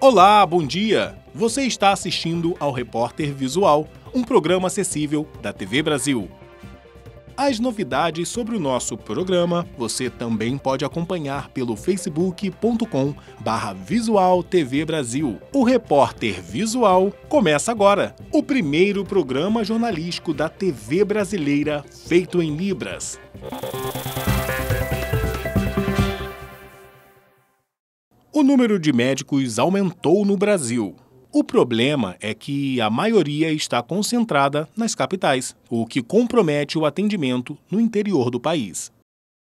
Olá, bom dia! Você está assistindo ao Repórter Visual, um programa acessível da TV Brasil. As novidades sobre o nosso programa você também pode acompanhar pelo facebook.com/Visual TV Brasil. O Repórter Visual começa agora, o primeiro programa jornalístico da TV brasileira feito em Libras. O número de médicos aumentou no Brasil. O problema é que a maioria está concentrada nas capitais, o que compromete o atendimento no interior do país.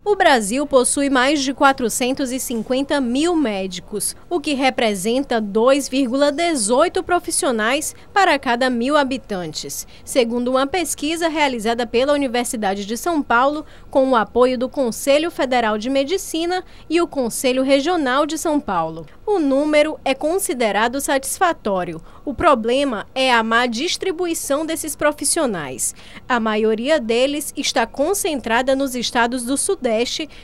O Brasil possui mais de 450 mil médicos, o que representa 2,18 profissionais para cada 1.000 habitantes, segundo uma pesquisa realizada pela Universidade de São Paulo, com o apoio do Conselho Federal de Medicina e o Conselho Regional de São Paulo. O número é considerado satisfatório. O problema é a má distribuição desses profissionais. A maioria deles está concentrada nos estados do Sudeste,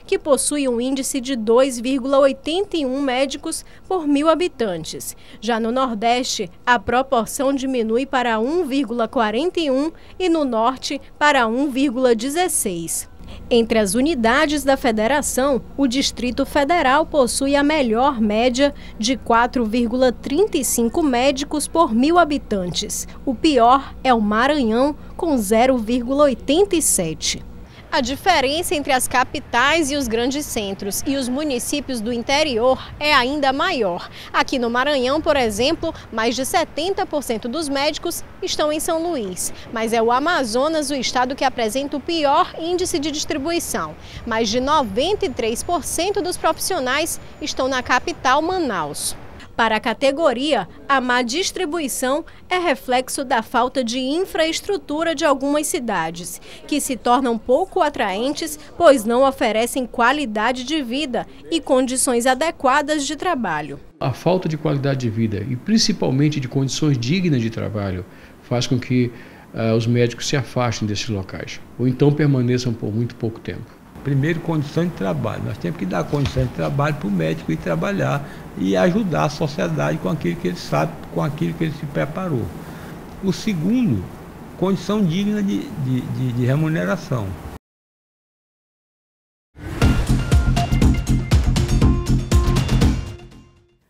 que possui um índice de 2,81 médicos por 1.000 habitantes. Já no Nordeste, a proporção diminui para 1,41 e no Norte para 1,16. Entre as unidades da federação, o Distrito Federal possui a melhor média de 4,35 médicos por 1.000 habitantes. O pior é o Maranhão, com 0,87. A diferença entre as capitais e os grandes centros e os municípios do interior é ainda maior. Aqui no Maranhão, por exemplo, mais de 70% dos médicos estão em São Luís. Mas é o Amazonas o estado que apresenta o pior índice de distribuição. Mais de 93% dos profissionais estão na capital, Manaus. Para a categoria, a má distribuição é reflexo da falta de infraestrutura de algumas cidades, que se tornam pouco atraentes, pois não oferecem qualidade de vida e condições adequadas de trabalho. A falta de qualidade de vida e principalmente de condições dignas de trabalho faz com que os médicos se afastem desses locais, ou então permaneçam por muito pouco tempo. Primeiro, condição de trabalho. Nós temos que dar condição de trabalho para o médico ir trabalhar e ajudar a sociedade com aquilo que ele sabe, com aquilo que ele se preparou. O segundo, condição digna de remuneração.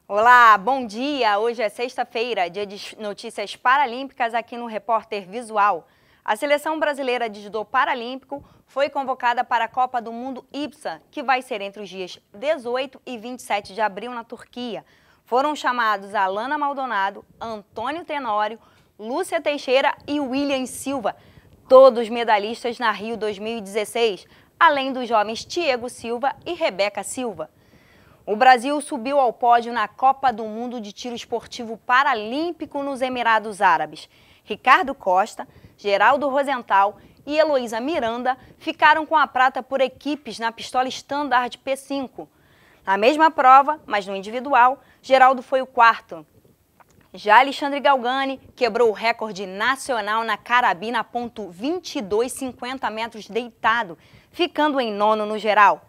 Olá, bom dia! Hoje é sexta-feira, dia de notícias paralímpicas aqui no Repórter Visual. A seleção brasileira de judô paralímpico foi convocada para a Copa do Mundo IPSA, que vai ser entre os dias 18 e 27 de abril na Turquia. Foram chamados Alana Maldonado, Antônio Tenório, Lúcia Teixeira e William Silva, todos medalhistas na Rio 2016, além dos jovens Tiago Silva e Rebeca Silva. O Brasil subiu ao pódio na Copa do Mundo de Tiro Esportivo Paralímpico nos Emirados Árabes. Ricardo Costa, Geraldo Rosenthal e Heloísa Miranda ficaram com a prata por equipes na pistola Standard P5. Na mesma prova, mas no individual, Geraldo foi o quarto. Já Alexandre Galgani quebrou o recorde nacional na carabina ponto .2250 metros deitado, ficando em nono no geral.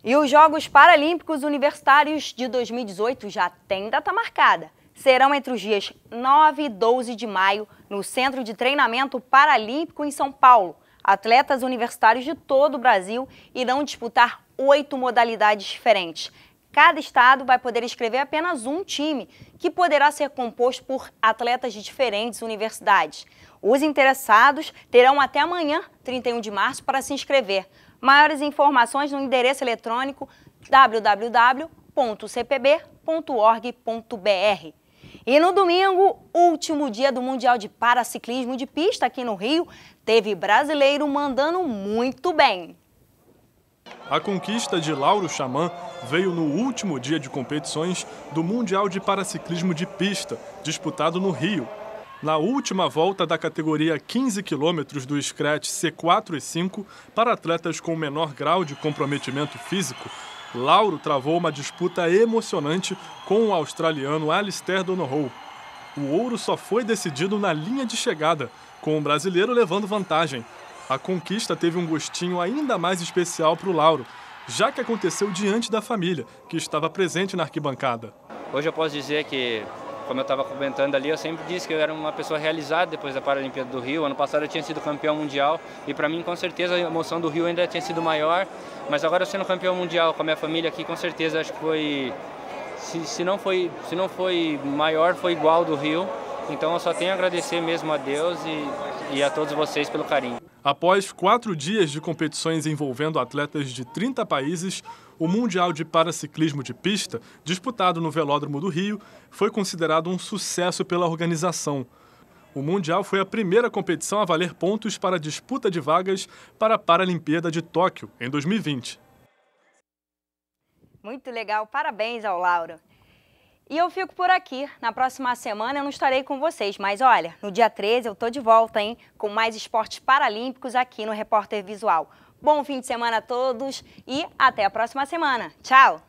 E os Jogos Paralímpicos Universitários de 2018 já têm data marcada. Serão entre os dias 9 e 12 de maio, no Centro de Treinamento Paralímpico em São Paulo. Atletas universitários de todo o Brasil irão disputar 8 modalidades diferentes. Cada estado vai poder escrever apenas um time, que poderá ser composto por atletas de diferentes universidades. Os interessados terão até amanhã, 31 de março, para se inscrever. Maiores informações no endereço eletrônico www.cpb.org.br. E no domingo, último dia do Mundial de Paraciclismo de Pista aqui no Rio, teve brasileiro mandando muito bem. A conquista de Lauro Xamã veio no último dia de competições do Mundial de Paraciclismo de Pista, disputado no Rio. Na última volta da categoria 15 km do Scratch C4 e 5, para atletas com menor grau de comprometimento físico, Lauro travou uma disputa emocionante com o australiano Alistair Donohoe. O ouro só foi decidido na linha de chegada, com o brasileiro levando vantagem. A conquista teve um gostinho ainda mais especial para o Lauro, já que aconteceu diante da família, que estava presente na arquibancada. Hoje eu posso dizer que, como eu estava comentando ali, eu sempre disse que eu era uma pessoa realizada depois da Paralimpíada do Rio. Ano passado eu tinha sido campeão mundial e para mim, com certeza, a emoção do Rio ainda tinha sido maior. Mas agora eu sendo campeão mundial com a minha família aqui, com certeza acho que foi, se não foi maior, foi igual do Rio. Então eu só tenho a agradecer mesmo a Deus e a todos vocês pelo carinho. Após 4 dias de competições envolvendo atletas de 30 países, o Mundial de Paraciclismo de Pista, disputado no Velódromo do Rio, foi considerado um sucesso pela organização. O Mundial foi a primeira competição a valer pontos para a disputa de vagas para a Paralimpíada de Tóquio, em 2020. Muito legal, parabéns ao Lauro. E eu fico por aqui. Na próxima semana eu não estarei com vocês, mas olha, no dia 13 eu tô de volta, hein? Com mais esportes paralímpicos aqui no Repórter Visual. Bom fim de semana a todos e até a próxima semana. Tchau!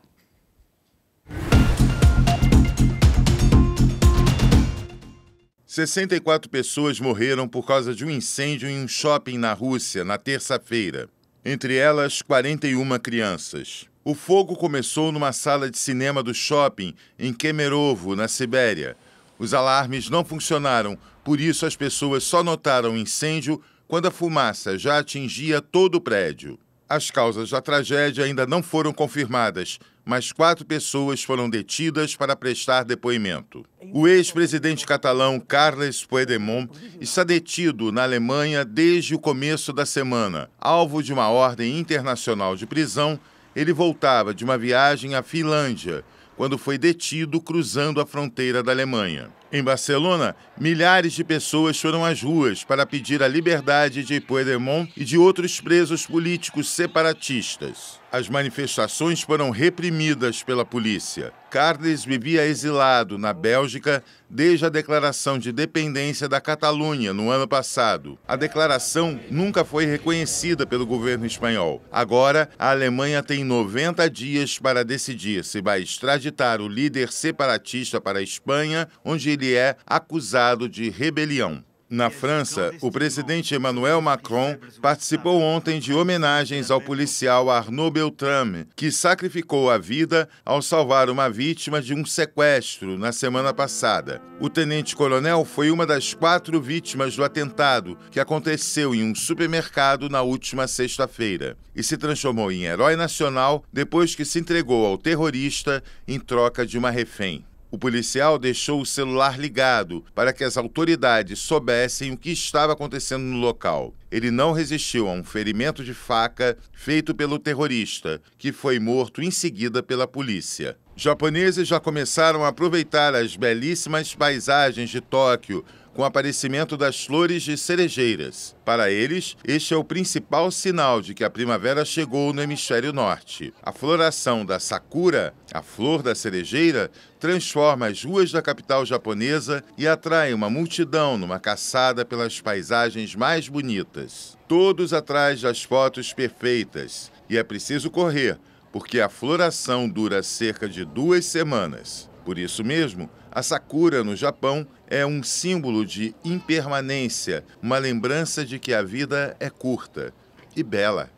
(64 pessoas morreram por causa de um incêndio em um shopping na Rússia na terça-feira. Entre elas, 41 crianças. O fogo começou numa sala de cinema do shopping em Kemerovo, na Sibéria. Os alarmes não funcionaram, por isso as pessoas só notaram o incêndio quando a fumaça já atingia todo o prédio. As causas da tragédia ainda não foram confirmadas, mas 4 pessoas foram detidas para prestar depoimento. O ex-presidente catalão Carles Puigdemont está detido na Alemanha desde o começo da semana. Alvo de uma ordem internacional de prisão, ele voltava de uma viagem à Finlândia, quando foi detido cruzando a fronteira da Alemanha. Em Barcelona, milhares de pessoas foram às ruas para pedir a liberdade de Puigdemont e de outros presos políticos separatistas. As manifestações foram reprimidas pela polícia. Carles vivia exilado na Bélgica desde a declaração de independência da Catalunha no ano passado. A declaração nunca foi reconhecida pelo governo espanhol. Agora, a Alemanha tem 90 dias para decidir se vai extraditar o líder separatista para a Espanha, onde ele é acusado de rebelião. Na França, o presidente Emmanuel Macron participou ontem de homenagens ao policial Arnaud Beltrame, que sacrificou a vida ao salvar uma vítima de um sequestro na semana passada. O tenente-coronel foi uma das 4 vítimas do atentado que aconteceu em um supermercado na última sexta-feira e se transformou em herói nacional depois que se entregou ao terrorista em troca de uma refém. O policial deixou o celular ligado para que as autoridades soubessem o que estava acontecendo no local. Ele não resistiu a um ferimento de faca feito pelo terrorista, que foi morto em seguida pela polícia. Japoneses já começaram a aproveitar as belíssimas paisagens de Tóquio com o aparecimento das flores de cerejeiras. Para eles, este é o principal sinal de que a primavera chegou no hemisfério norte. A floração da sakura, a flor da cerejeira, transforma as ruas da capital japonesa e atrai uma multidão numa caçada pelas paisagens mais bonitas. Todos atrás das fotos perfeitas. E é preciso correr, porque a floração dura cerca de 2 semanas. Por isso mesmo, a sakura no Japão é um símbolo de impermanência, uma lembrança de que a vida é curta e bela.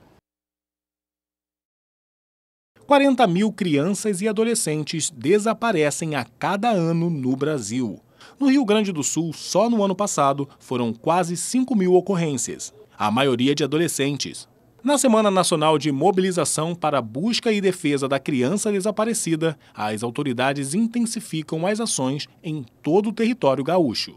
40 mil crianças e adolescentes desaparecem a cada ano no Brasil. No Rio Grande do Sul, só no ano passado, foram quase 5 mil ocorrências, a maioria de adolescentes. Na Semana Nacional de Mobilização para a Busca e Defesa da Criança Desaparecida, as autoridades intensificam as ações em todo o território gaúcho.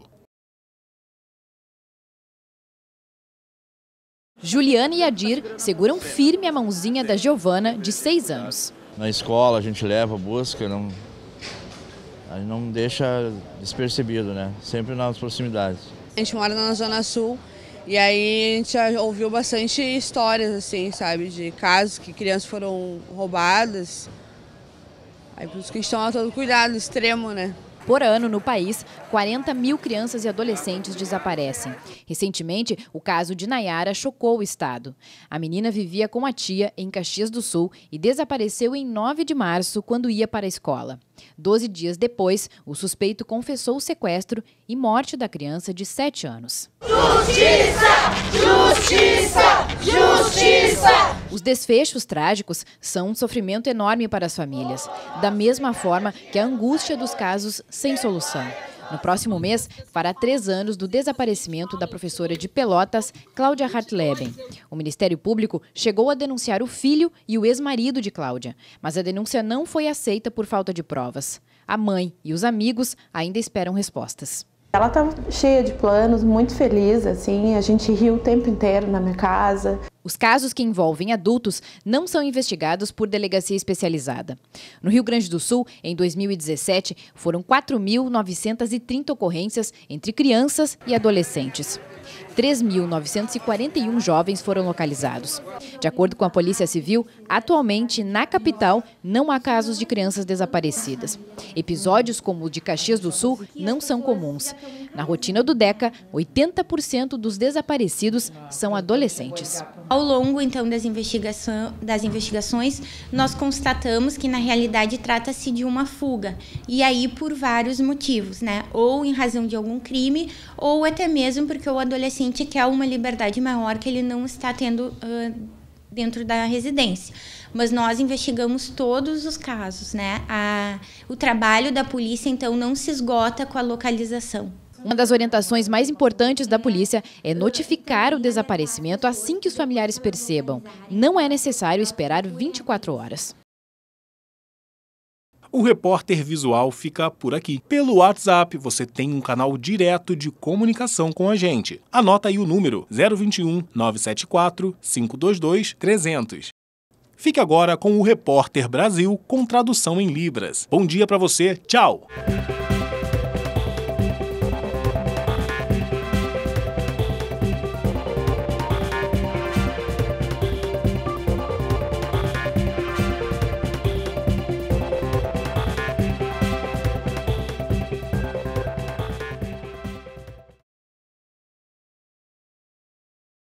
Juliana e Adir seguram firme a mãozinha da Giovana, de 6 anos. Na escola a gente leva a busca, a gente não deixa despercebido, né? Sempre nas proximidades. A gente mora na Zona Sul. E aí a gente já ouviu bastante histórias, assim, sabe, de casos que crianças foram roubadas. Aí por isso que a gente toma todo cuidado, extremo, né? Por ano, no país, 40 mil crianças e adolescentes desaparecem. Recentemente, o caso de Nayara chocou o estado. A menina vivia com a tia em Caxias do Sul e desapareceu em 9 de março, quando ia para a escola. 12 dias depois, o suspeito confessou o sequestro e morte da criança de 7 anos. Justiça! Justiça! Justiça! Os desfechos trágicos são um sofrimento enorme para as famílias, da mesma forma que a angústia dos casos sem solução. No próximo mês, fará 3 anos do desaparecimento da professora de Pelotas, Cláudia Hartleben. O Ministério Público chegou a denunciar o filho e o ex-marido de Cláudia, mas a denúncia não foi aceita por falta de provas. A mãe e os amigos ainda esperam respostas. Ela estava cheia de planos, muito feliz, assim, a gente riu o tempo inteiro na minha casa. Os casos que envolvem adultos não são investigados por delegacia especializada. No Rio Grande do Sul, em 2017, foram 4.930 ocorrências entre crianças e adolescentes. 3.941 jovens foram localizados. De acordo com a Polícia Civil, atualmente, na capital, não há casos de crianças desaparecidas. Episódios como o de Caxias do Sul não são comuns. Na rotina do DECA, 80% dos desaparecidos são adolescentes. Ao longo, então, das investigações, nós constatamos que, na realidade, trata-se de uma fuga. E aí, por vários motivos, né? Ou em razão de algum crime, ou até mesmo porque o adolescente quer uma liberdade maior que ele não está tendo dentro da residência. Mas nós investigamos todos os casos, né? O trabalho da polícia, então, não se esgota com a localização. Uma das orientações mais importantes da polícia é notificar o desaparecimento assim que os familiares percebam. Não é necessário esperar 24 horas. O Repórter Visual fica por aqui. Pelo WhatsApp, você tem um canal direto de comunicação com a gente. Anota aí o número 021 974 522 300. Fique agora com o Repórter Brasil com tradução em Libras. Bom dia para você. Tchau!